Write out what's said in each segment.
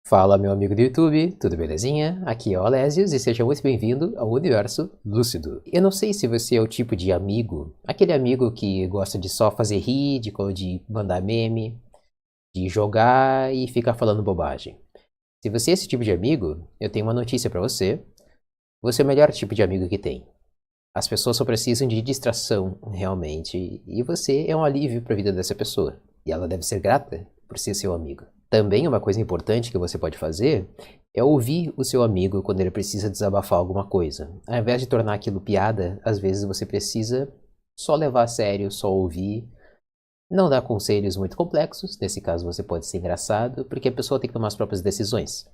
Fala, meu amigo do YouTube, tudo belezinha? Aqui é o Alésios e seja muito bem-vindo ao Universo Lúcido. Eu não sei se você é o tipo de amigo, aquele amigo que gosta de só fazer rir, de mandar meme, de jogar e ficar falando bobagem. Se você é esse tipo de amigo, eu tenho uma notícia pra você. Você é o melhor tipo de amigo que tem. As pessoas só precisam de distração, realmente, e você é um alívio para a vida dessa pessoa. E ela deve ser grata por ser seu amigo. Também uma coisa importante que você pode fazer é ouvir o seu amigo quando ele precisa desabafar alguma coisa. Ao invés de tornar aquilo piada, às vezes você precisa só levar a sério, só ouvir. Não dar conselhos muito complexos, nesse caso você pode ser engraçado, porque a pessoa tem que tomar as próprias decisões.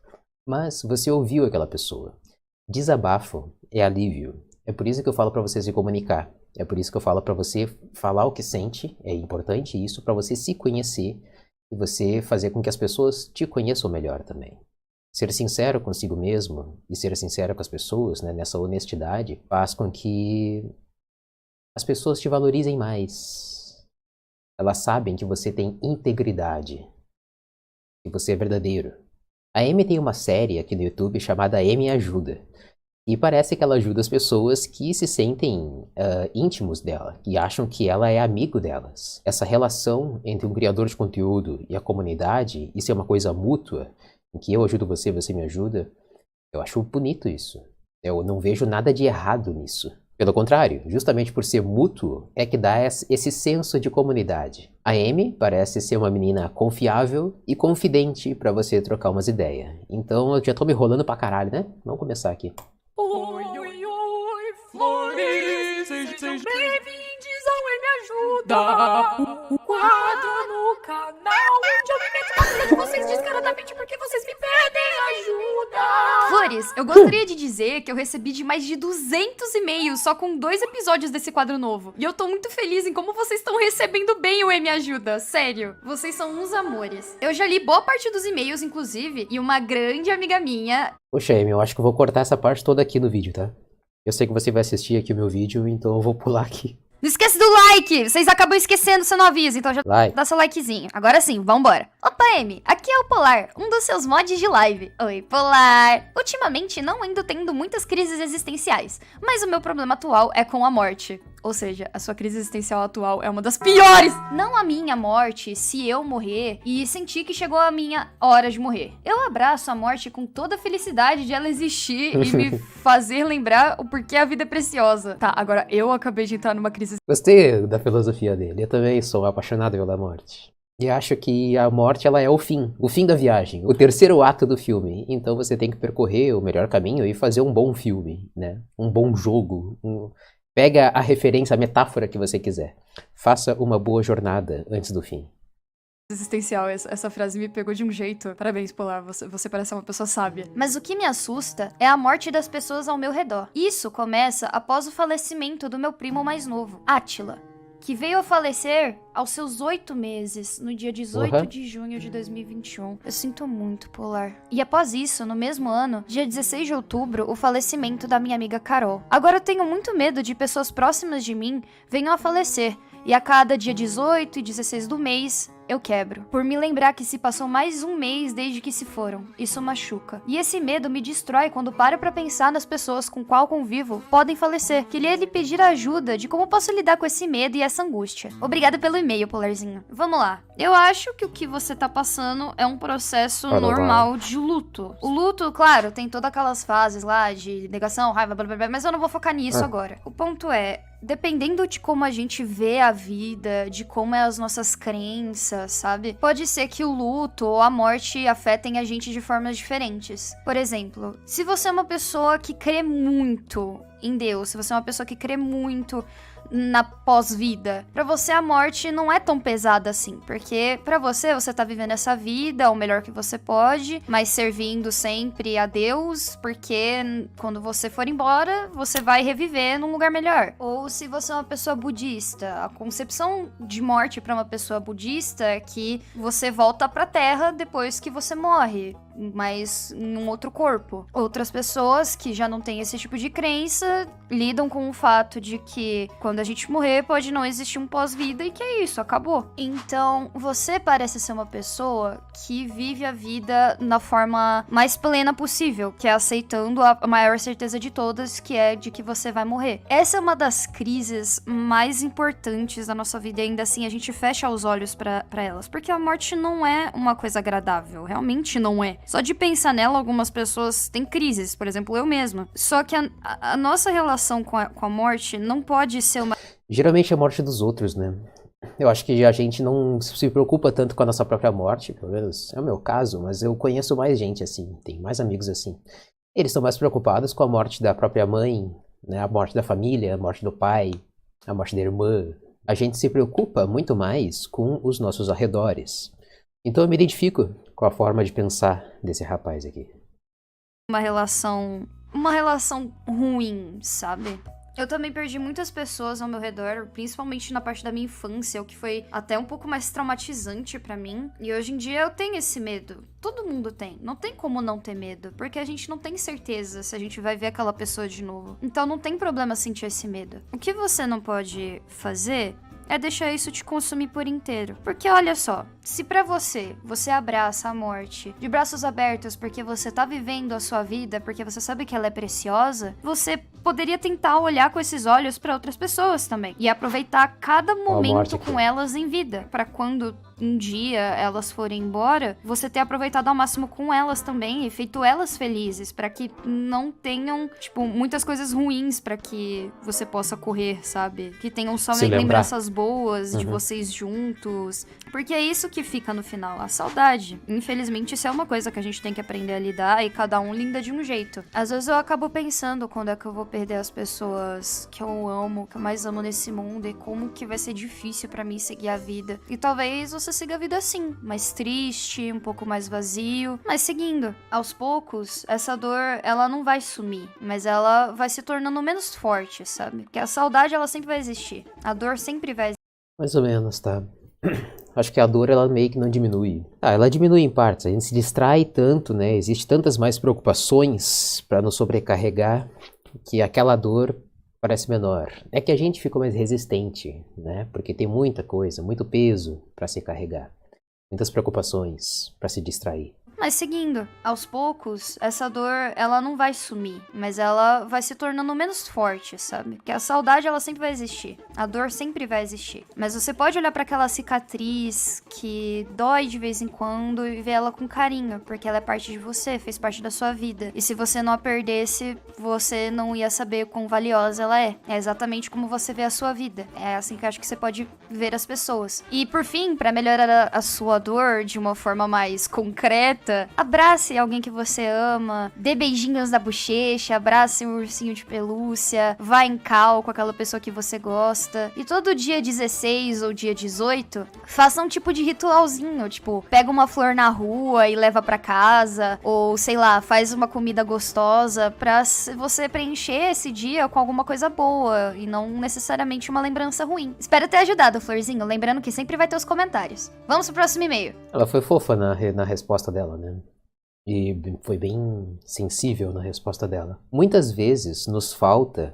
Mas você ouviu aquela pessoa. Desabafo é alívio. É por isso que eu falo para você se comunicar. É por isso que eu falo para você falar o que sente. É importante isso para você se conhecer e você fazer com que as pessoas te conheçam melhor também. Ser sincero consigo mesmo e ser sincero com as pessoas, né, nessa honestidade, faz com que as pessoas te valorizem mais. Elas sabem que você tem integridade, que você é verdadeiro. A Amy tem uma série aqui no YouTube chamada Amy Ajuda. E parece que ela ajuda as pessoas que se sentem íntimos dela, que acham que ela é amigo delas. Essa relação entre um criador de conteúdo e a comunidade, isso é uma coisa mútua, em que eu ajudo você, você me ajuda. Eu acho bonito isso. Eu não vejo nada de errado nisso. Pelo contrário, justamente por ser mútuo, é que dá esse senso de comunidade. A Amy parece ser uma menina confiável e confidente pra você trocar umas ideias. Então eu já tô me enrolando pra caralho, né? Vamos começar aqui. Oi, oi, oi, flores, sejam bem-vindos ao Amy Ajuda, o quadro no canal onde eu me meto na vida de vocês descaradamente porque vocês me pedem ajuda. Flores, eu gostaria de dizer que eu recebi de mais de 200 e-mails só com 2 episódios desse quadro novo. E eu tô muito feliz em como vocês estão recebendo bem o Amy Ajuda, sério. Vocês são uns amores. Eu já li boa parte dos e-mails, inclusive, e uma grande amiga minha... Poxa, Amy, eu acho que eu vou cortar essa parte toda aqui no vídeo, tá? Eu sei que você vai assistir aqui o meu vídeo, então eu vou pular aqui. Não esquece do like! Vocês acabam esquecendo se eu não aviso, então já dá seu likezinho. Agora sim, vambora. Opa, Amy, aqui é o Polar, um dos seus mods de live. Oi, Polar. Ultimamente não ando tendo muitas crises existenciais, mas o meu problema atual é com a morte. Ou seja, a sua crise existencial atual é uma das piores! Não a minha morte, se eu morrer e sentir que chegou a minha hora de morrer. Eu abraço a morte com toda a felicidade de ela existir e me fazer lembrar o porquê a vida é preciosa. Tá, agora eu acabei de entrar numa crise... Gostei da filosofia dele. Eu também sou apaixonado pela morte. E acho que a morte, ela é o fim da viagem, o terceiro ato do filme. Então você tem que percorrer o melhor caminho e fazer um bom filme, né? Um bom jogo, Pega a referência, a metáfora que você quiser. Faça uma boa jornada antes do fim. Existencial, essa frase me pegou de um jeito. Parabéns, Polar, você parece uma pessoa sábia. Mas o que me assusta é a morte das pessoas ao meu redor. Isso começa após o falecimento do meu primo mais novo, Átila, que veio a falecer aos seus 8 meses, no dia 18 de junho de 2021. Eu sinto muito, Polar. E após isso, no mesmo ano, dia 16 de outubro, o falecimento da minha amiga Carol. Agora eu tenho muito medo de pessoas próximas de mim venham a falecer, e a cada dia 18 e 16 do mês, eu quebro. Por me lembrar que se passou mais um mês desde que se foram. Isso machuca. E esse medo me destrói quando paro pra pensar nas pessoas com qual convivo podem falecer. Queria lhe pedir ajuda de como posso lidar com esse medo e essa angústia. Obrigada pelo e-mail, Polarzinho. Vamos lá. Eu acho que o que você tá passando é um processo normal de luto. O luto, claro, tem todas aquelas fases lá de negação, raiva, blá blá blá, mas eu não vou focar nisso agora. O ponto é, dependendo de como a gente vê a vida, de como é as nossas crenças, sabe? Pode ser que o luto ou a morte afetem a gente de formas diferentes. Por exemplo, se você é uma pessoa que crê muito em Deus, se você é uma pessoa que crê muito na pós-vida, pra você a morte não é tão pesada assim, porque pra você tá vivendo essa vida o melhor que você pode, mas servindo sempre a Deus, porque quando você for embora, você vai reviver num lugar melhor. Ou se você é uma pessoa budista, a concepção de morte pra uma pessoa budista é que você volta pra terra depois que você morre. mas em um outro corpo. Outras pessoas que já não têm esse tipo de crença lidam com o fato de que quando a gente morrer pode não existir um pós-vida e que é isso, acabou. Então, você parece ser uma pessoa que vive a vida na forma mais plena possível, que é aceitando a maior certeza de todas, que é de que você vai morrer. Essa é uma das crises mais importantes da nossa vida e ainda assim a gente fecha os olhos pra elas, porque a morte não é uma coisa agradável, realmente não é. Só de pensar nela, algumas pessoas têm crises, por exemplo, eu mesma. Só que a nossa relação com a morte não pode ser uma... Geralmente é a morte dos outros, né? Eu acho que a gente não se preocupa tanto com a nossa própria morte, pelo menos é o meu caso, mas eu conheço mais gente assim, tenho mais amigos assim. Eles estão mais preocupados com a morte da própria mãe, né? A morte da família, a morte do pai, a morte da irmã. A gente se preocupa muito mais com os nossos arredores. Então eu me identifico com a forma de pensar desse rapaz aqui. Uma relação ruim, sabe? Eu também perdi muitas pessoas ao meu redor, principalmente na parte da minha infância, o que foi até um pouco mais traumatizante pra mim. E hoje em dia eu tenho esse medo. Todo mundo tem. Não tem como não ter medo, porque a gente não tem certeza se a gente vai ver aquela pessoa de novo. Então não tem problema sentir esse medo. O que você não pode fazer é deixar isso te consumir por inteiro. Porque olha só, se pra você abraça a morte de braços abertos porque você tá vivendo a sua vida, porque você sabe que ela é preciosa, você poderia tentar olhar com esses olhos pra outras pessoas também. E aproveitar cada momento com elas em vida. Pra quando um dia elas forem embora, você ter aproveitado ao máximo com elas também e feito elas felizes, pra que não tenham, tipo, muitas coisas ruins pra que você possa correr, sabe? Que tenham só lembranças boas de vocês juntos. Porque é isso que fica no final, a saudade. Infelizmente, isso é uma coisa que a gente tem que aprender a lidar e cada um lida de um jeito. Às vezes eu acabo pensando quando é que eu vou perder as pessoas que eu amo, que eu mais amo nesse mundo e como que vai ser difícil pra mim seguir a vida. E talvez você siga a vida assim, mais triste, um pouco mais vazio, mas seguindo. Aos poucos, essa dor, ela não vai sumir, mas ela vai se tornando menos forte, sabe? Porque a saudade, ela sempre vai existir. A dor sempre vai existir. Mais ou menos, tá? Acho que a dor, ela meio que não diminui. Ela diminui em partes. A gente se distrai tanto, né? Existem tantas mais preocupações para nos sobrecarregar que aquela dor parece menor. É que a gente fica mais resistente, né? Porque tem muita coisa, muito peso para se carregar. Muitas preocupações para se distrair. Mas seguindo, aos poucos, essa dor, ela não vai sumir, mas ela vai se tornando menos forte, sabe? Porque a saudade, ela sempre vai existir. A dor sempre vai existir. Mas você pode olhar para aquela cicatriz que dói de vez em quando e ver ela com carinho, porque ela é parte de você, fez parte da sua vida. E se você não a perdesse, você não ia saber quão valiosa ela é. É exatamente como você vê a sua vida. É assim que eu acho que você pode ver as pessoas. E por fim, para melhorar a sua dor de uma forma mais concreta, abrace alguém que você ama, dê beijinhos na bochecha, abrace um ursinho de pelúcia, vá em cal com aquela pessoa que você gosta. E todo dia 16 ou dia 18, faça um tipo de ritualzinho, tipo, pega uma flor na rua e leva pra casa, ou sei lá, faz uma comida gostosa pra você preencher esse dia com alguma coisa boa e não necessariamente uma lembrança ruim. Espero ter ajudado, Florzinho, lembrando que sempre vai ter os comentários. Vamos pro próximo e-mail. Ela foi fofa na resposta dela, né? E foi bem sensível na resposta dela. Muitas vezes nos falta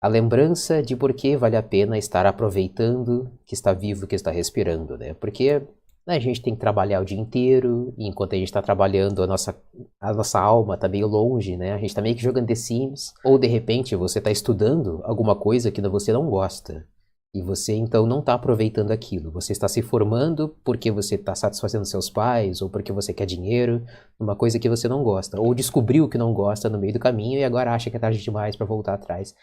a lembrança de por que vale a pena estar aproveitando que está vivo, que está respirando, né? Porque a gente tem que trabalhar o dia inteiro, e enquanto a gente está trabalhando, a nossa alma está meio longe, né? A gente está meio que jogando The Sims, ou de repente você está estudando alguma coisa que você não gosta. E você, então, não está aproveitando aquilo. Você está se formando porque você está satisfazendo seus pais, ou porque você quer dinheiro, numa coisa que você não gosta. Ou descobriu que não gosta no meio do caminho e agora acha que é tarde demais para voltar atrás.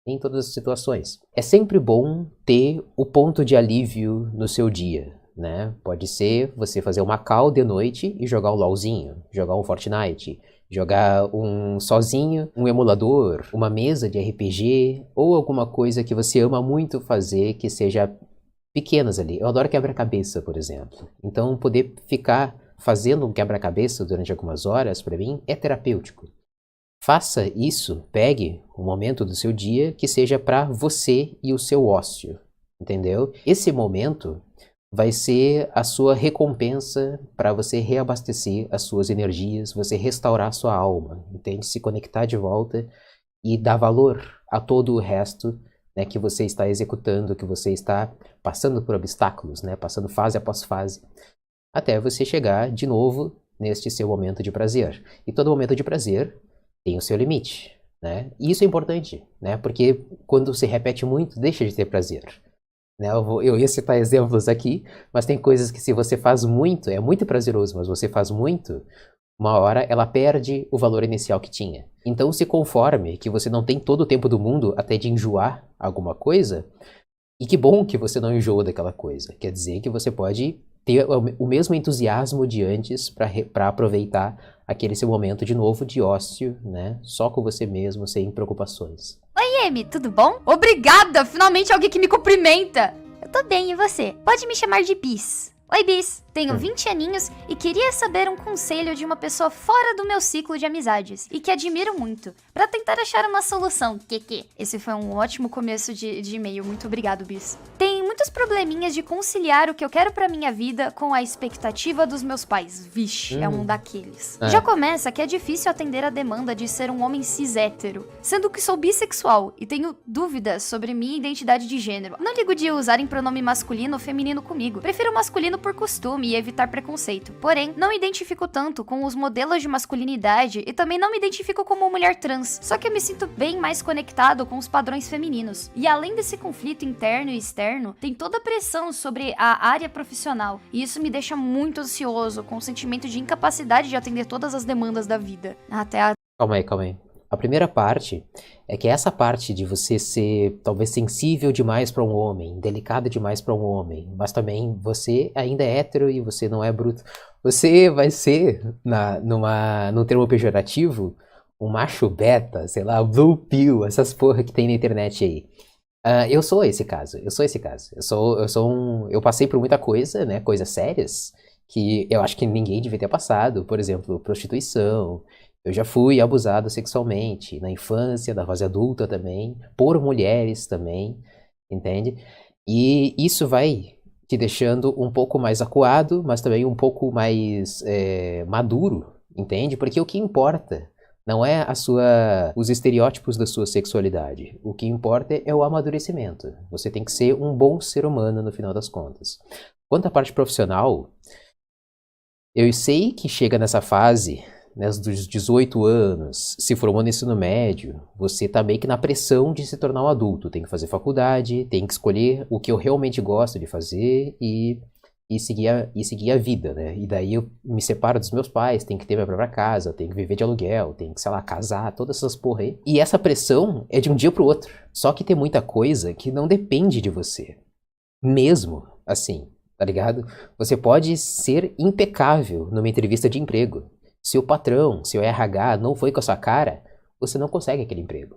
Em todas as situações. É sempre bom ter o ponto de alívio no seu dia, né? Pode ser você fazer uma call de noite e jogar um LOLzinho, jogar um Fortnite, jogar sozinho, um emulador, uma mesa de RPG, ou alguma coisa que você ama muito fazer, que seja pequenas ali. Eu adoro quebra-cabeça, por exemplo. Então, poder ficar fazendo um quebra-cabeça durante algumas horas, para mim, é terapêutico. Faça isso, pegue um momento do seu dia que seja para você e o seu ócio, entendeu? Esse momento vai ser a sua recompensa para você reabastecer as suas energias, você restaurar a sua alma, entende? Se conectar de volta e dar valor a todo o resto, né, que você está executando, que você está passando por obstáculos, né, passando fase após fase, até você chegar de novo neste seu momento de prazer. E todo momento de prazer tem o seu limite, né? E isso é importante, né? Porque quando se repete muito, deixa de ter prazer. Né? Eu ia citar exemplos aqui, mas tem coisas que se você faz muito, é muito prazeroso, mas você faz muito, uma hora ela perde o valor inicial que tinha. Então se conforme que você não tem todo o tempo do mundo até de enjoar alguma coisa, e que bom que você não enjoa daquela coisa. Quer dizer que você pode ter o mesmo entusiasmo de antes para aproveitar aquele seu momento de novo de ócio, né? Só com você mesmo, sem preocupações. Oi, Amy, tudo bom? Obrigada! Finalmente alguém que me cumprimenta! Eu tô bem, e você? Pode me chamar de Bis. Oi, Bis. Tenho 20 aninhos e queria saber um conselho de uma pessoa fora do meu ciclo de amizades e que admiro muito, pra tentar achar uma solução. Esse foi um ótimo começo de e-mail. Muito obrigado, Bis. Tem muitos probleminhas de conciliar o que eu quero pra minha vida com a expectativa dos meus pais. Vixe, é um daqueles. Já começa que é difícil atender a demanda de ser um homem cis hétero, sendo que sou bissexual e tenho dúvidas sobre minha identidade de gênero. Não ligo de usarem pronome masculino ou feminino comigo. Prefiro masculino por costume e evitar preconceito. Porém, não me identifico tanto com os modelos de masculinidade e também não me identifico como mulher trans. Só que eu me sinto bem mais conectado com os padrões femininos. E além desse conflito interno e externo, tem toda a pressão sobre a área profissional. E isso me deixa muito ansioso, com o sentimento de incapacidade de atender todas as demandas da vida. Calma aí. A primeira parte é que essa parte de você ser talvez sensível demais para um homem, delicado demais para um homem, mas também você ainda é hétero e você não é bruto. Você vai ser, num termo pejorativo, um macho beta, sei lá, blue pill, essas porra que tem na internet aí. Eu sou esse caso. Eu passei por muita coisa, né, coisas sérias, que eu acho que ninguém devia ter passado. Por exemplo, prostituição. Eu já fui abusado sexualmente na infância, na fase adulta também, por mulheres também, entende? E isso vai te deixando um pouco mais acuado, mas também um pouco mais maduro, entende? Porque o que importa não é os estereótipos da sua sexualidade. O que importa é o amadurecimento. Você tem que ser um bom ser humano no final das contas. Quanto à parte profissional, eu sei que chega nessa fase, né, dos 18 anos, se formou no ensino médio, você tá meio que na pressão de se tornar um adulto. Tem que fazer faculdade, tem que escolher o que eu realmente gosto de fazer e seguir a vida, né? E daí eu me separo dos meus pais, tenho que ter minha própria casa, tenho que viver de aluguel, tenho que, sei lá, casar, todas essas porra aí. E essa pressão é de um dia pro outro. Só que tem muita coisa que não depende de você. Mesmo assim, tá ligado? Você pode ser impecável numa entrevista de emprego. Se o patrão, se o RH não foi com a sua cara, você não consegue aquele emprego.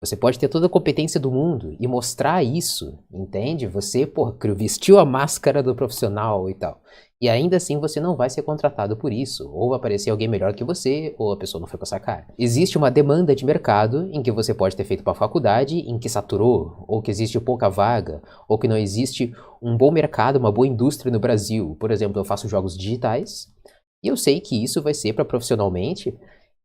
Você pode ter toda a competência do mundo e mostrar isso, entende? Você, vestiu a máscara do profissional e tal. E ainda assim você não vai ser contratado por isso. Ou vai aparecer alguém melhor que você, ou a pessoa não foi com a sua cara. Existe uma demanda de mercado em que você pode ter feito uma faculdade, em que saturou, ou que existe pouca vaga, ou que não existe um bom mercado, uma boa indústria no Brasil. Por exemplo, eu faço jogos digitais. E eu sei que isso vai ser para profissionalmente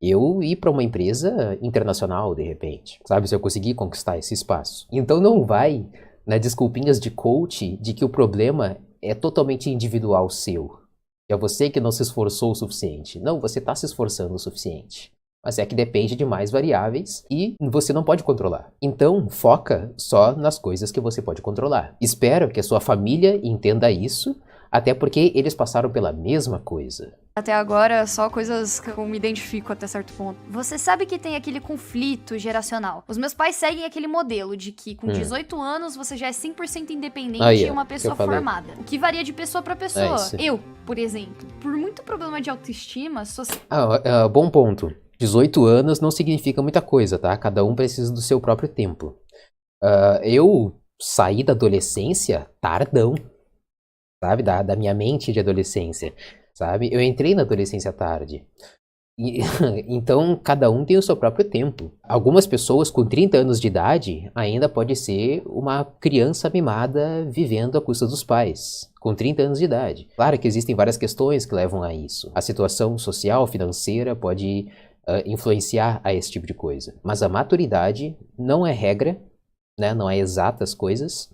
eu ir para uma empresa internacional de repente, sabe? Se eu conseguir conquistar esse espaço. Então não vai nas desculpinhas de coach de que o problema é totalmente individual seu. É você que não se esforçou o suficiente. Não, você está se esforçando o suficiente. Mas é que depende de mais variáveis e você não pode controlar. Então, foca só nas coisas que você pode controlar. Espero que a sua família entenda isso, até porque eles passaram pela mesma coisa. Até agora, só coisas que eu me identifico até certo ponto. Você sabe que tem aquele conflito geracional. Os meus pais seguem aquele modelo de que com 18 anos você já é 100% independente e uma pessoa formada. O que varia de pessoa pra pessoa. Eu, por exemplo, por muito problema de autoestima... Bom ponto. 18 anos não significa muita coisa, tá? Cada um precisa do seu próprio tempo. Eu saí da adolescência tardão, sabe? Da minha mente de adolescência, sabe? Eu entrei na adolescência tarde. E- Então, cada um tem o seu próprio tempo. Algumas pessoas com 30 anos de idade ainda pode ser uma criança mimada vivendo à custa dos pais, com 30 anos de idade. Claro que existem várias questões que levam a isso. A situação social, financeira pode influenciar a esse tipo de coisa. Mas a maturidade não é regra, né? Não é exata as coisas.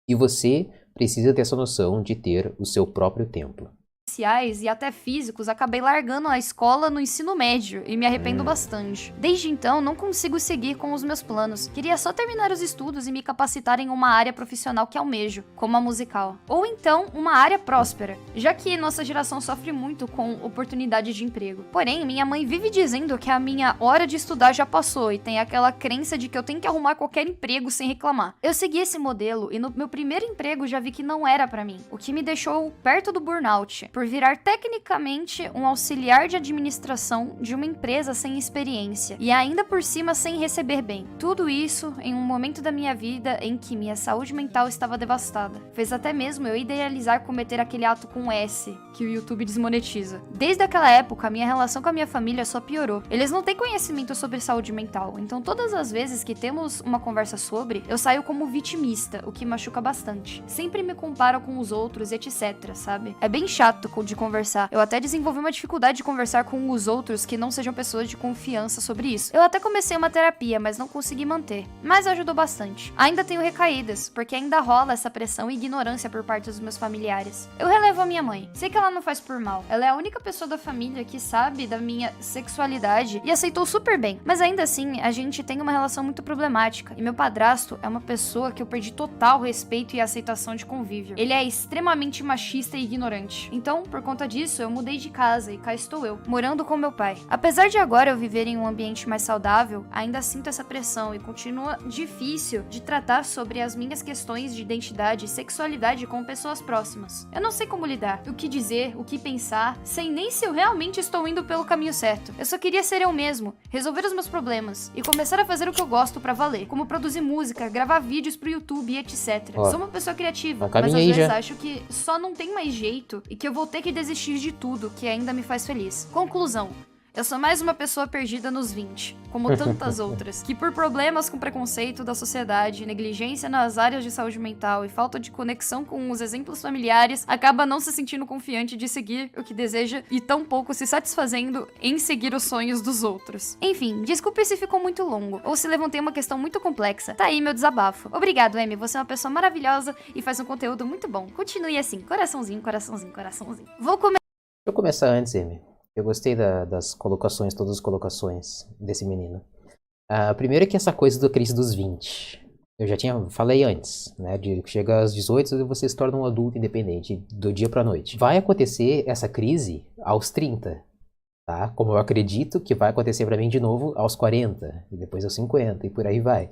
E você precisa ter essa noção de ter o seu próprio tempo. Sociais e até físicos, acabei largando a escola no ensino médio e me arrependo bastante. Desde então, não consigo seguir com os meus planos. Queria só terminar os estudos e me capacitar em uma área profissional que almejo, como a musical. Ou então, uma área próspera, já que nossa geração sofre muito com oportunidade de emprego. Porém, minha mãe vive dizendo que a minha hora de estudar já passou e tem aquela crença de que eu tenho que arrumar qualquer emprego sem reclamar. Eu segui esse modelo e no meu primeiro emprego já vi que não era pra mim, o que me deixou perto do burnout, por virar tecnicamente um auxiliar de administração de uma empresa sem experiência e ainda por cima sem receber bem. Tudo isso em um momento da minha vida em que minha saúde mental estava devastada. Fez até mesmo eu idealizar cometer aquele ato com S que o YouTube desmonetiza. Desde aquela época, a minha relação com a minha família só piorou. Eles não têm conhecimento sobre saúde mental, então todas as vezes que temos uma conversa sobre, eu saio como vitimista, o que machuca bastante. Sempre me comparo com os outros, etc, sabe? É bem chato de conversar. Eu até desenvolvi uma dificuldade de conversar com os outros que não sejam pessoas de confiança sobre isso. Eu até comecei uma terapia, mas não consegui manter. Mas ajudou bastante. Ainda tenho recaídas, porque ainda rola essa pressão e ignorância por parte dos meus familiares. Eu relevo a minha mãe. Sei que ela não faz por mal. Ela é a única pessoa da família que sabe da minha sexualidade e aceitou super bem. Mas ainda assim, a gente tem uma relação muito problemática. E meu padrasto é uma pessoa que eu perdi total respeito e aceitação de convívio. Ele é extremamente machista e ignorante. Então, por conta disso, eu mudei de casa e cá estou eu, morando com meu pai. Apesar de agora eu viver em um ambiente mais saudável, ainda sinto essa pressão e continua difícil de tratar sobre as minhas questões de identidade e sexualidade com pessoas próximas. Eu não sei como lidar, o que dizer, o que pensar, sem nem se eu realmente estou indo pelo caminho certo. Eu só queria ser eu mesmo, resolver os meus problemas e começar a fazer o que eu gosto pra valer, como produzir música, gravar vídeos pro YouTube e etc. Sou uma pessoa criativa, mas às vezes acho que só não tem mais jeito e que eu vou ter que desistir de tudo que ainda me faz feliz. Conclusão. Eu sou mais uma pessoa perdida nos 20, como tantas outras, que por problemas com preconceito da sociedade, negligência nas áreas de saúde mental e falta de conexão com os exemplos familiares, acaba não se sentindo confiante de seguir o que deseja e tampouco se satisfazendo em seguir os sonhos dos outros. Enfim, desculpe se ficou muito longo, ou se levantei uma questão muito complexa. Tá aí meu desabafo. Obrigado, Amy, você é uma pessoa maravilhosa e faz um conteúdo muito bom. Continue assim, coraçãozinho, coraçãozinho, coraçãozinho. Deixa eu começar antes, Amy. Eu gostei das colocações, todas as colocações desse menino. Primeiro que essa coisa da crise dos 20. Eu já falei antes, né? De que chega aos 18 e você se torna um adulto independente do dia pra noite. Vai acontecer essa crise aos 30, tá? Como eu acredito que vai acontecer pra mim de novo aos 40, e depois aos 50, e por aí vai.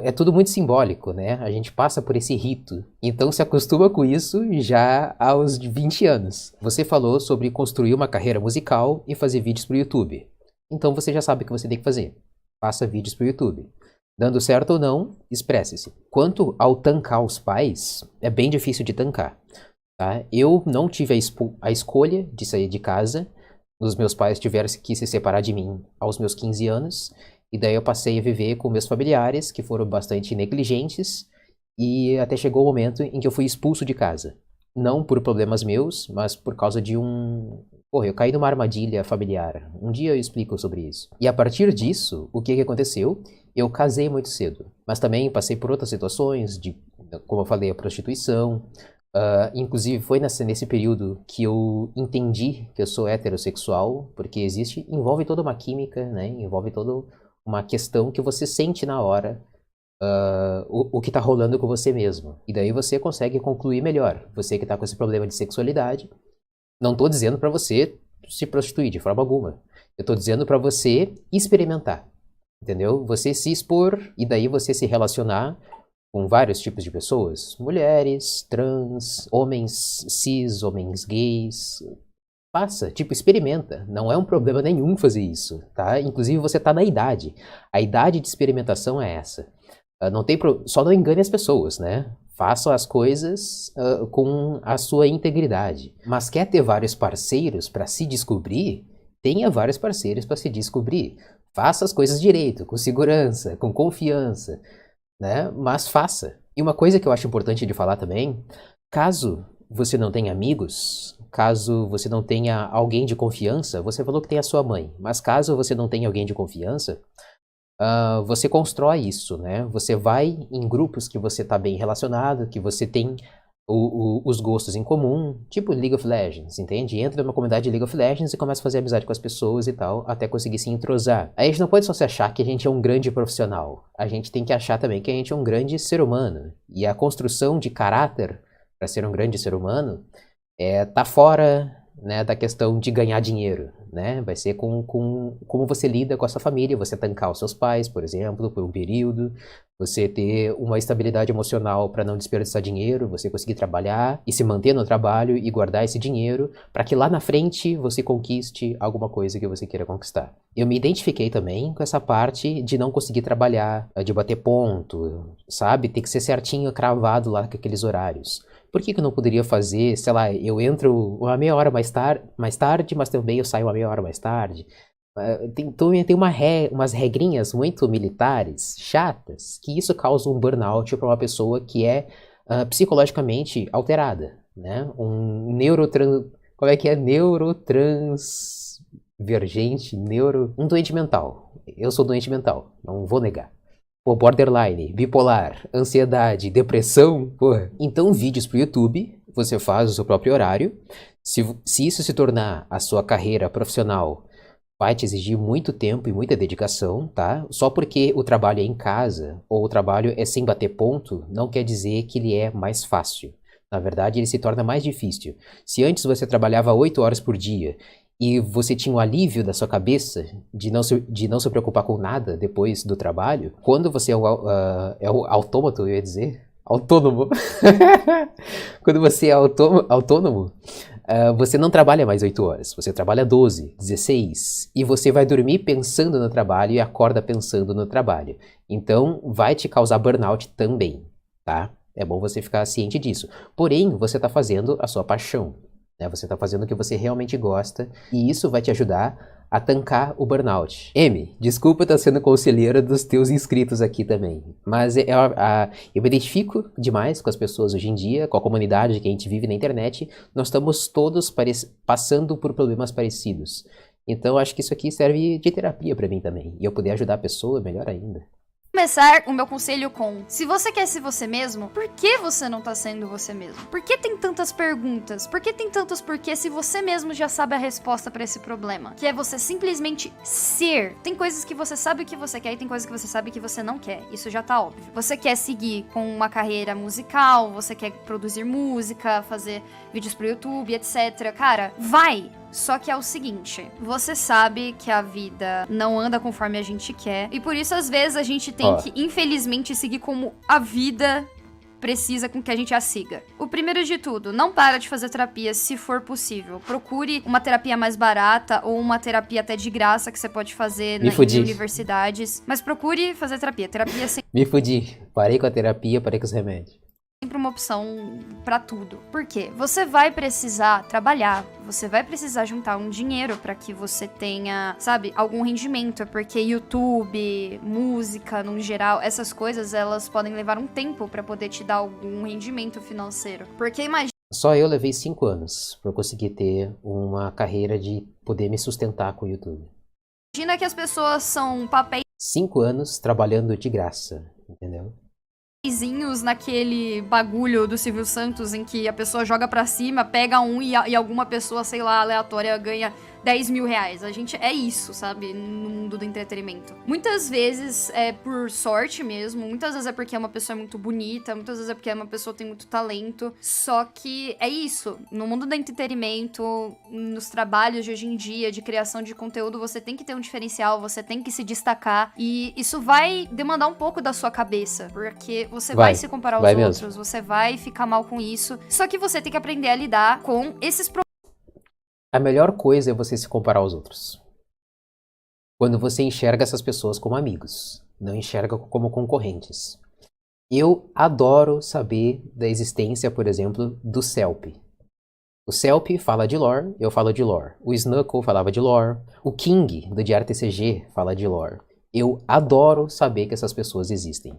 É tudo muito simbólico, né? A gente passa por esse rito. Então se acostuma com isso já aos 20 anos. Você falou sobre construir uma carreira musical e fazer vídeos pro YouTube. Então você já sabe o que você tem que fazer. Faça vídeos pro YouTube. Dando certo ou não, expresse-se. Quanto ao tancar os pais, é bem difícil de tancar, tá? Eu não tive a escolha de sair de casa. Os meus pais tiveram que se separar de mim aos meus 15 anos, e daí eu passei a viver com meus familiares, que foram bastante negligentes, e até chegou o momento em que eu fui expulso de casa. Não por problemas meus, mas por causa de eu caí numa armadilha familiar. Um dia eu explico sobre isso. E a partir disso, o que aconteceu? Eu casei muito cedo, mas também passei por outras situações, como eu falei, a prostituição. Inclusive foi nesse período que eu entendi que eu sou heterossexual, porque envolve toda uma química, né? Envolve toda uma questão que você sente na hora o que tá rolando com você mesmo. E daí você consegue concluir melhor. Você que tá com esse problema de sexualidade, não tô dizendo pra você se prostituir de forma alguma. Eu tô dizendo pra você experimentar, entendeu? Você se expor e daí você se relacionar com vários tipos de pessoas, mulheres, trans, homens cis, homens gays. Faça, experimenta. Não é um problema nenhum fazer isso, tá? Inclusive você tá na idade. A idade de experimentação é essa. Só não engane as pessoas, né? Faça as coisas com a sua integridade. Mas quer ter vários parceiros para se descobrir? Tenha vários parceiros para se descobrir. Faça as coisas direito, com segurança, com confiança, né? Mas faça. E uma coisa que eu acho importante de falar também, caso você não tenha amigos, caso você não tenha alguém de confiança, você falou que tem a sua mãe, mas caso você não tenha alguém de confiança, você constrói isso, né? Você vai em grupos que você está bem relacionado, que você tem os gostos em comum, tipo League of Legends, entende? Entra numa comunidade de League of Legends e começa a fazer amizade com as pessoas e tal, até conseguir se entrosar. Aí a gente não pode só se achar que a gente é um grande profissional, a gente tem que achar também que a gente é um grande ser humano. E a construção de caráter para ser um grande ser humano tá fora, né, da questão de ganhar dinheiro, né? Vai ser com como você lida com a sua família, você tancar os seus pais, por exemplo, por um período, você ter uma estabilidade emocional para não desperdiçar dinheiro, você conseguir trabalhar e se manter no trabalho e guardar esse dinheiro para que lá na frente você conquiste alguma coisa que você queira conquistar. Eu me identifiquei também com essa parte de não conseguir trabalhar, de bater ponto, sabe? Tem que ser certinho, cravado lá com aqueles horários. Por que eu não poderia fazer, sei lá, eu entro uma meia hora mais tarde, mas também eu saio uma meia hora mais tarde? Tem umas regrinhas muito militares, chatas, que isso causa um burnout para uma pessoa que é psicologicamente alterada, né? Como é que é? Neurotransvergente, um doente mental. Eu sou doente mental, não vou negar. Pô, borderline, bipolar, ansiedade, depressão, porra. Então, vídeos pro YouTube, você faz o seu próprio horário. Se isso se tornar a sua carreira profissional, vai te exigir muito tempo e muita dedicação, tá? Só porque o trabalho é em casa, ou o trabalho é sem bater ponto, não quer dizer que ele é mais fácil. Na verdade, ele se torna mais difícil. Se antes você trabalhava 8 horas por dia, e você tinha o alívio da sua cabeça de não se preocupar com nada depois do trabalho, quando você é o autômato, eu ia dizer, autônomo, quando você é autônomo, você não trabalha mais 8 horas, você trabalha 12, 16, e você vai dormir pensando no trabalho e acorda pensando no trabalho. Então, vai te causar burnout também, tá? É bom você ficar ciente disso. Porém, você está fazendo a sua paixão. Né? Você está fazendo o que você realmente gosta e isso vai te ajudar a tancar o burnout. Desculpa estar sendo conselheira dos teus inscritos aqui também, mas eu me identifico demais com as pessoas hoje em dia, com a comunidade que a gente vive na internet. Nós estamos todos passando por problemas parecidos. Então acho que isso aqui serve de terapia para mim também. E eu poder ajudar a pessoa, melhor ainda. Começar o meu conselho com: se você quer ser você mesmo, por que você não tá sendo você mesmo? Por que tem tantas perguntas? Por que tem tantos porquê se você mesmo já sabe a resposta pra esse problema? Que é você simplesmente ser. Tem coisas que você sabe o que você quer e tem coisas que você sabe que você não quer. Isso já tá óbvio. Você quer seguir com uma carreira musical, você quer produzir música, fazer vídeos pro YouTube, etc. Cara, vai! Só que é o seguinte, você sabe que a vida não anda conforme a gente quer, e por isso às vezes a gente tem que, infelizmente, seguir como a vida precisa com que a gente a siga. O primeiro de tudo, não para de fazer terapia se for possível. Procure uma terapia mais barata ou uma terapia até de graça que você pode fazer em universidades, mas procure fazer terapia. Terapia sempre... Me fudi. Parei com a terapia, parei com os remédios. Sempre uma opção pra tudo. Por quê? Você vai precisar trabalhar, você vai precisar juntar um dinheiro pra que você tenha, sabe, algum rendimento, porque YouTube, música, no geral, essas coisas, elas podem levar um tempo pra poder te dar algum rendimento financeiro. Porque imagina... Só eu levei 5 anos pra eu conseguir ter uma carreira de poder me sustentar com o YouTube. Imagina que as pessoas são papéis... 5 anos trabalhando de graça, entendeu? Naquele bagulho do Silvio Santos em que a pessoa joga pra cima, pega um e alguma pessoa, sei lá, aleatória ganha 10 mil reais. A gente é isso, sabe? No mundo do entretenimento. Muitas vezes é por sorte mesmo, muitas vezes é porque uma pessoa é muito bonita, muitas vezes é porque uma pessoa tem muito talento. Só que é isso. No mundo do entretenimento, nos trabalhos de hoje em dia, de criação de conteúdo, você tem que ter um diferencial, você tem que se destacar. E isso vai demandar um pouco da sua cabeça, porque você vai se comparar aos outros, mesmo. Você vai ficar mal com isso. Só que você tem que aprender a lidar com esses problemas. A melhor coisa é você se comparar aos outros. Quando você enxerga essas pessoas como amigos, não enxerga como concorrentes. Eu adoro saber da existência, por exemplo, do CELP. O Celp fala de lore, eu falo de lore. O Snuckle falava de lore. O King, do Diário TCG, fala de lore. Eu adoro saber que essas pessoas existem.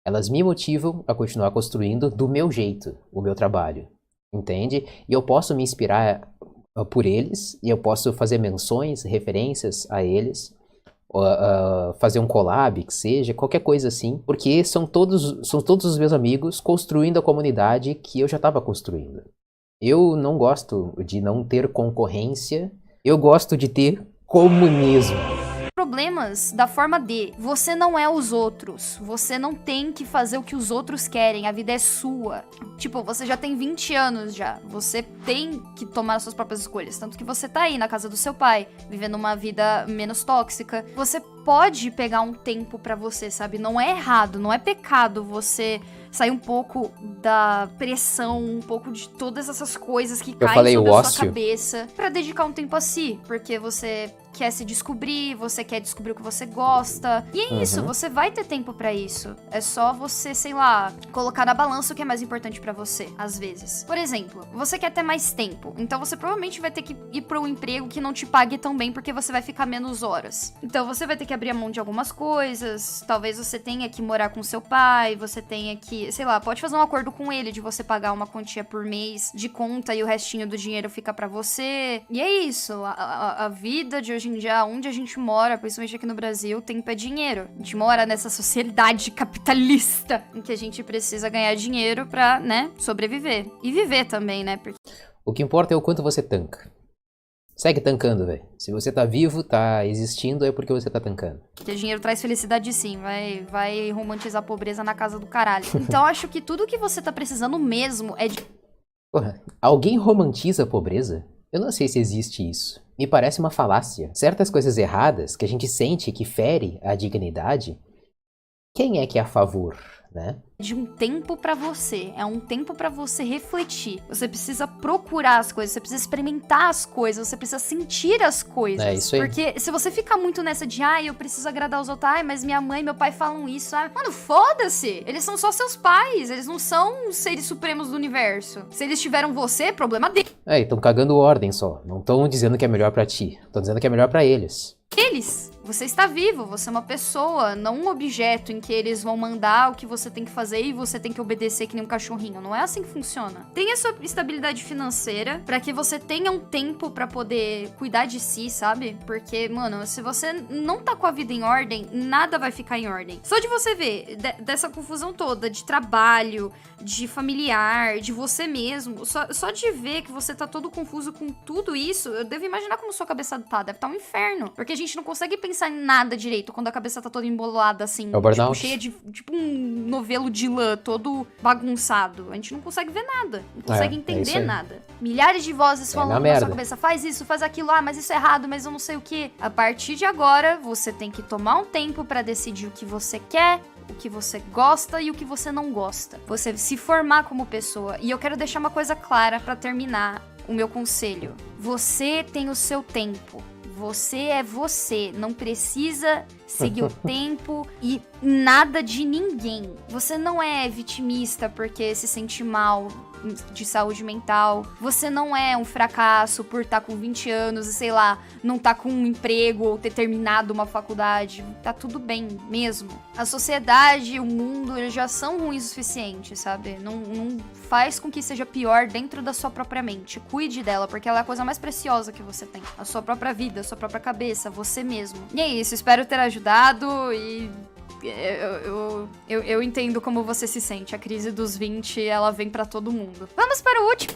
Elas me motivam a continuar construindo do meu jeito, o meu trabalho. Entende? E eu posso me inspirar por eles, e eu posso fazer menções, referências a eles, fazer um collab, que seja, qualquer coisa assim, porque são todos os meus amigos construindo a comunidade que eu já estava construindo. Eu não gosto de não ter concorrência, eu gosto de ter comunismo. Problemas da forma de você não é os outros, você não tem que fazer o que os outros querem, a vida é sua. Tipo, você já tem 20 anos já, você tem que tomar as suas próprias escolhas, tanto que você tá aí na casa do seu pai, vivendo uma vida menos tóxica. Você pode pegar um tempo pra você, sabe? Não é errado, não é pecado você sair um pouco da pressão, um pouco de todas essas coisas que caem sobre a sua cabeça pra dedicar um tempo a si, porque você quer se descobrir, você quer descobrir o que você gosta. E é isso, você vai ter tempo pra isso. É só você, sei lá, colocar na balança o que é mais importante pra você, às vezes. Por exemplo, você quer ter mais tempo, então você provavelmente vai ter que ir pra um emprego que não te pague tão bem, porque você vai ficar menos horas. Então você vai ter que abrir a mão de algumas coisas, talvez você tenha que morar com seu pai, você tenha que, sei lá, pode fazer um acordo com ele de você pagar uma quantia por mês de conta e o restinho do dinheiro fica pra você. E é isso, a vida de hoje em dia, onde a gente mora, principalmente aqui no Brasil, tempo é dinheiro. A gente mora nessa sociedade capitalista em que a gente precisa ganhar dinheiro pra, né, sobreviver. E viver também, né? Porque... O que importa é o quanto você tanca. Segue tancando, velho. Se você tá vivo, tá existindo, é porque você tá tancando. Porque dinheiro traz felicidade sim, vai romantizar a pobreza na casa do caralho. Então acho que tudo que você tá precisando mesmo é de... Porra, alguém romantiza a pobreza? Eu não sei se existe isso. Me parece uma falácia. Certas coisas erradas que a gente sente que fere a dignidade, quem é que é a favor, né? De um tempo pra você, é um tempo pra você refletir. Você precisa procurar as coisas, você precisa experimentar as coisas, você precisa sentir as coisas. É isso aí. Porque se você ficar muito nessa de, eu preciso agradar os outros, mas minha mãe e meu pai falam isso, mano, foda-se! Eles são só seus pais, eles não são os seres supremos do universo. Se eles tiveram você, problema deles. Estão cagando ordem só. Não estão dizendo que é melhor pra ti. Estão dizendo que é melhor pra eles. Você está vivo, você é uma pessoa, não um objeto em que eles vão mandar o que você tem que fazer e você tem que obedecer que nem um cachorrinho. Não é assim que funciona. Tenha sua estabilidade financeira pra que você tenha um tempo pra poder cuidar de si, sabe? Porque, mano, se você não tá com a vida em ordem, nada vai ficar em ordem. Só de você ver dessa confusão toda de trabalho, de familiar, de você mesmo, só de ver que você tá todo confuso com tudo isso, eu devo imaginar como sua cabeça tá. Deve estar um inferno. Porque a gente não consegue pensar em nada direito quando a cabeça tá toda embolada, assim. É o burnout. Tipo, cheia de... Tipo um novelo de lã todo bagunçado. A gente não consegue ver nada. Não consegue entender nada. Milhares de vozes falando na sua cabeça. Faz isso, faz aquilo. Mas isso é errado, mas eu não sei o quê. A partir de agora, você tem que tomar um tempo pra decidir o que você quer, o que você gosta e o que você não gosta. Você se formar como pessoa. E eu quero deixar uma coisa clara pra terminar o meu conselho. Você tem o seu tempo. Você é você, não precisa seguir o tempo e nada de ninguém. Você não é vitimista porque se sente mal de saúde mental. Você não é um fracasso por estar com 20 anos e, sei lá, não tá com um emprego ou ter terminado uma faculdade. Tá tudo bem mesmo. A sociedade, o mundo, eles já são ruins o suficiente, sabe? Não faz com que seja pior dentro da sua própria mente. Cuide dela, porque ela é a coisa mais preciosa que você tem. A sua própria vida, a sua própria cabeça, você mesmo. E é isso, espero ter ajudado e... Eu entendo como você se sente. A crise dos 20, ela vem pra todo mundo. Vamos para o último.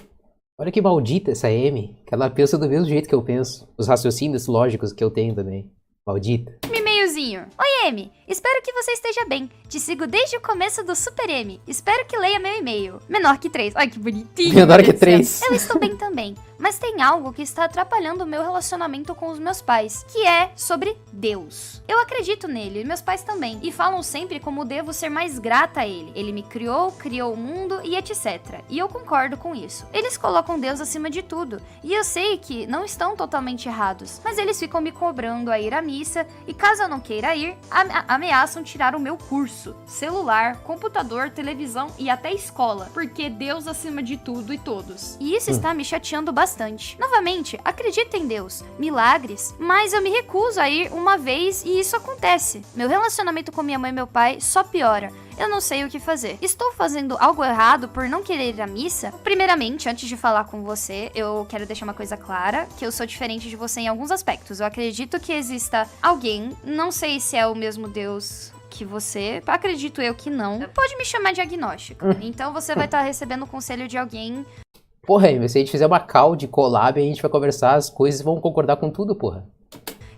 Olha que maldita essa Amy, que ela pensa do mesmo jeito que eu penso. Os raciocínios lógicos que eu tenho também. Maldita. E-mailzinho. Oi, Amy. Espero que você esteja bem. Te sigo desde o começo do Super M. Espero que leia meu e-mail. Menor que 3. Ai, que bonitinho. Menor que 3. Eu estou bem também. Mas tem algo que está atrapalhando o meu relacionamento com os meus pais, que é sobre Deus. Eu acredito nele, e meus pais também, e falam sempre como devo ser mais grata a ele. Ele me criou, criou o mundo e etc. E eu concordo com isso. Eles colocam Deus acima de tudo, e eu sei que não estão totalmente errados, mas eles ficam me cobrando a ir à missa, e caso eu não queira ir, ameaçam tirar o meu curso, celular, computador, televisão e até escola, porque Deus acima de tudo e todos. E isso está me chateando bastante. Novamente, acredito em Deus, milagres, mas eu me recuso a ir uma vez e isso acontece. Meu relacionamento com minha mãe e meu pai só piora. Eu não sei o que fazer. Estou fazendo algo errado por não querer ir à missa? Primeiramente, antes de falar com você, eu quero deixar uma coisa clara, que eu sou diferente de você em alguns aspectos. Eu acredito que exista alguém, não sei se é o mesmo Deus que você, acredito eu que não, pode me chamar de agnóstica. Então você vai estar recebendo o conselho de alguém. Porra, se a gente fizer uma call de collab, a gente vai conversar as coisas e vão concordar com tudo, porra.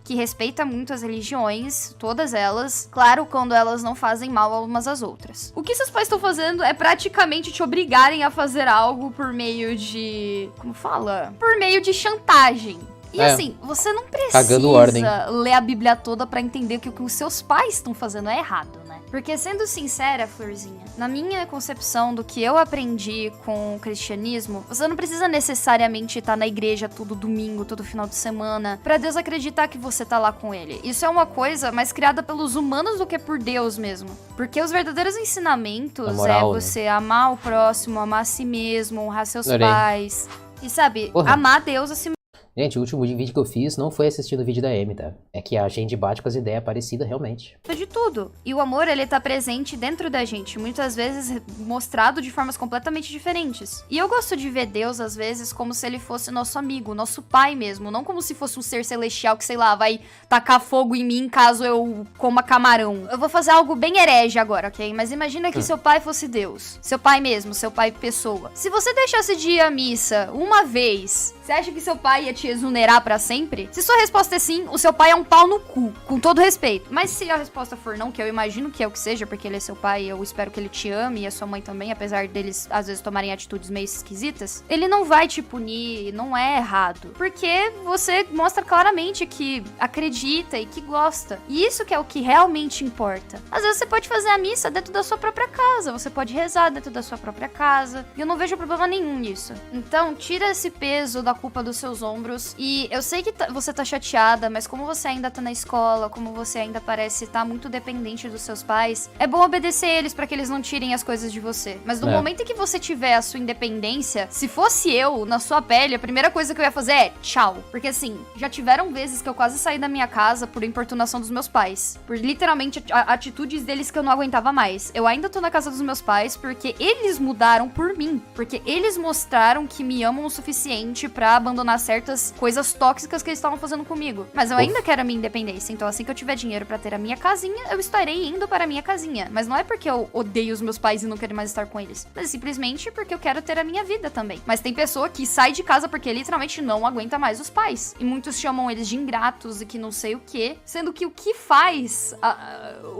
Que respeita muito as religiões, todas elas, claro, quando elas não fazem mal umas às outras. O que seus pais estão fazendo é praticamente te obrigarem a fazer algo por meio de... como fala? Por meio de chantagem. E assim, você não precisa ler a Bíblia toda pra entender que o que os seus pais estão fazendo é errado, né? Porque, sendo sincera, Florzinha, na minha concepção do que eu aprendi com o cristianismo, você não precisa necessariamente estar na igreja todo domingo, todo final de semana, pra Deus acreditar que você tá lá com ele. Isso é uma coisa mais criada pelos humanos do que por Deus mesmo. Porque os verdadeiros ensinamentos moral, é você amar o próximo, amar a si mesmo, honrar seus pais. E sabe, amar Deus acima. Gente, o último vídeo que eu fiz não foi assistindo o vídeo da Amy, tá? É que a gente bate com as ideias parecidas, realmente. De tudo. E o amor, ele tá presente dentro da gente, muitas vezes mostrado de formas completamente diferentes. E eu gosto de ver Deus, às vezes, como se ele fosse nosso amigo, nosso pai mesmo. Não como se fosse um ser celestial que, sei lá, vai tacar fogo em mim caso eu coma camarão. Eu vou fazer algo bem herege agora, ok? Mas imagina que seu pai fosse Deus. Seu pai mesmo, seu pai pessoa. Se você deixasse de ir à missa uma vez, você acha que seu pai ia te exonerar pra sempre? Se sua resposta é sim, o seu pai é um pau no cu, com todo respeito. Mas se a resposta for não, que eu imagino que é o que seja, porque ele é seu pai e eu espero que ele te ame, e a sua mãe também, apesar deles às vezes tomarem atitudes meio esquisitas, ele não vai te punir, não é errado. Porque você mostra claramente que acredita e que gosta. E isso que é o que realmente importa. Às vezes você pode fazer a missa dentro da sua própria casa, você pode rezar dentro da sua própria casa, e eu não vejo problema nenhum nisso. Então, tira esse peso da culpa dos seus ombros. E eu sei que você tá chateada, mas como você ainda tá na escola, como você ainda parece estar muito dependente dos seus pais, é bom obedecer eles pra que eles não tirem as coisas de você. Mas no momento em que você tiver a sua independência, se fosse eu, na sua pele, a primeira coisa que eu ia fazer é tchau. Porque assim, já tiveram vezes que eu quase saí da minha casa por importunação dos meus pais. Por literalmente atitudes deles que eu não aguentava mais. Eu ainda tô na casa dos meus pais porque eles mudaram por mim. Porque eles mostraram que me amam o suficiente pra abandonar certas coisas tóxicas que eles estavam fazendo comigo. Mas eu ainda quero a minha independência. Então assim que eu tiver dinheiro pra ter a minha casinha, eu estarei indo para a minha casinha. Mas não é porque eu odeio os meus pais e não quero mais estar com eles. Mas é simplesmente porque eu quero ter a minha vida também. Mas tem pessoa que sai de casa porque literalmente não aguenta mais os pais. E muitos chamam eles de ingratos e que não sei o que. Sendo que o que faz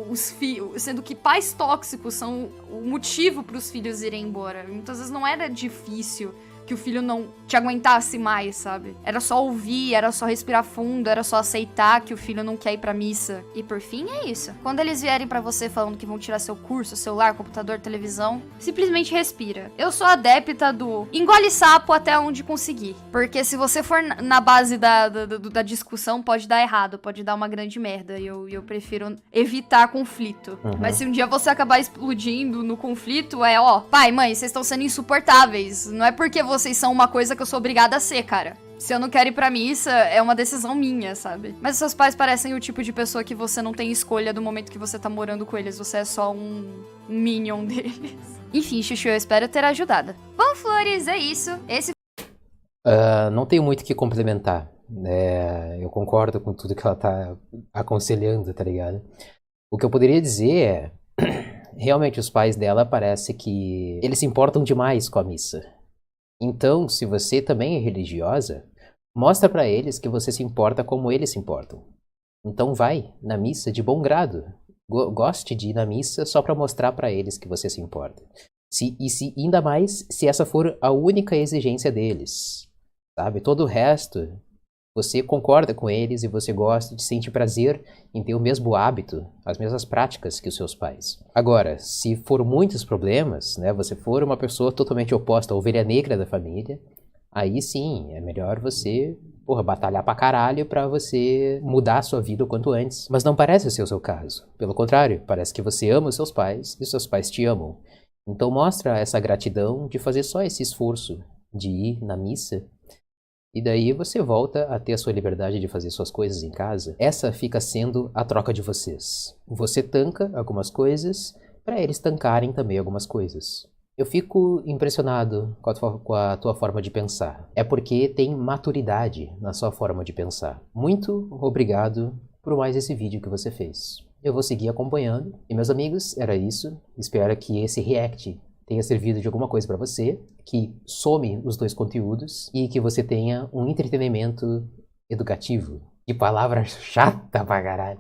os filhos... Sendo que pais tóxicos são o motivo pros filhos irem embora. Muitas vezes não era difícil que o filho não te aguentasse mais, sabe? Era só ouvir, era só respirar fundo, era só aceitar que o filho não quer ir pra missa. E por fim, é isso. Quando eles vierem pra você falando que vão tirar seu curso, celular, computador, televisão, simplesmente respira. Eu sou adepta do engole sapo até onde conseguir. Porque se você for na base da discussão, pode dar errado, pode dar uma grande merda. E eu prefiro evitar conflito. Mas se um dia você acabar explodindo no conflito, pai, mãe, vocês estão sendo insuportáveis. Não é porque vocês são uma coisa que eu sou obrigada a ser, cara. Se eu não quero ir pra missa, é uma decisão minha, sabe? Mas seus pais parecem o tipo de pessoa que você não tem escolha do momento que você tá morando com eles. Você é só um minion deles. Enfim, Chuchu, eu espero ter ajudado. Bom, Flores, é isso. Não tenho muito o que complementar. Eu concordo com tudo que ela tá aconselhando, tá ligado? O que eu poderia dizer é... Realmente, os pais dela parece que eles se importam demais com a missa. Então, se você também é religiosa, mostra pra eles que você se importa como eles se importam. Então vai na missa de bom grado. Goste de ir na missa só pra mostrar pra eles que você se importa. Ainda mais se essa for a única exigência deles. sabe? Todo o resto, você concorda com eles e você gosta de sentir prazer em ter o mesmo hábito, as mesmas práticas que os seus pais. Agora, se for muitos problemas, né, você for uma pessoa totalmente oposta à ovelha negra da família, aí sim, é melhor você, batalhar pra caralho pra você mudar a sua vida o quanto antes. Mas não parece ser o seu caso. Pelo contrário, parece que você ama os seus pais e os seus pais te amam. Então mostra essa gratidão de fazer só esse esforço de ir na missa. E daí você volta a ter a sua liberdade de fazer suas coisas em casa. Essa fica sendo a troca de vocês. Você tanca algumas coisas para eles tancarem também algumas coisas. Eu fico impressionado com a tua forma de pensar. É porque tem maturidade na sua forma de pensar. Muito obrigado por mais esse vídeo que você fez. Eu vou seguir acompanhando. E meus amigos, era isso. Espero que esse react tenha servido de alguma coisa para você, que some os dois conteúdos e que você tenha um entretenimento educativo. Que palavra chata pra caralho.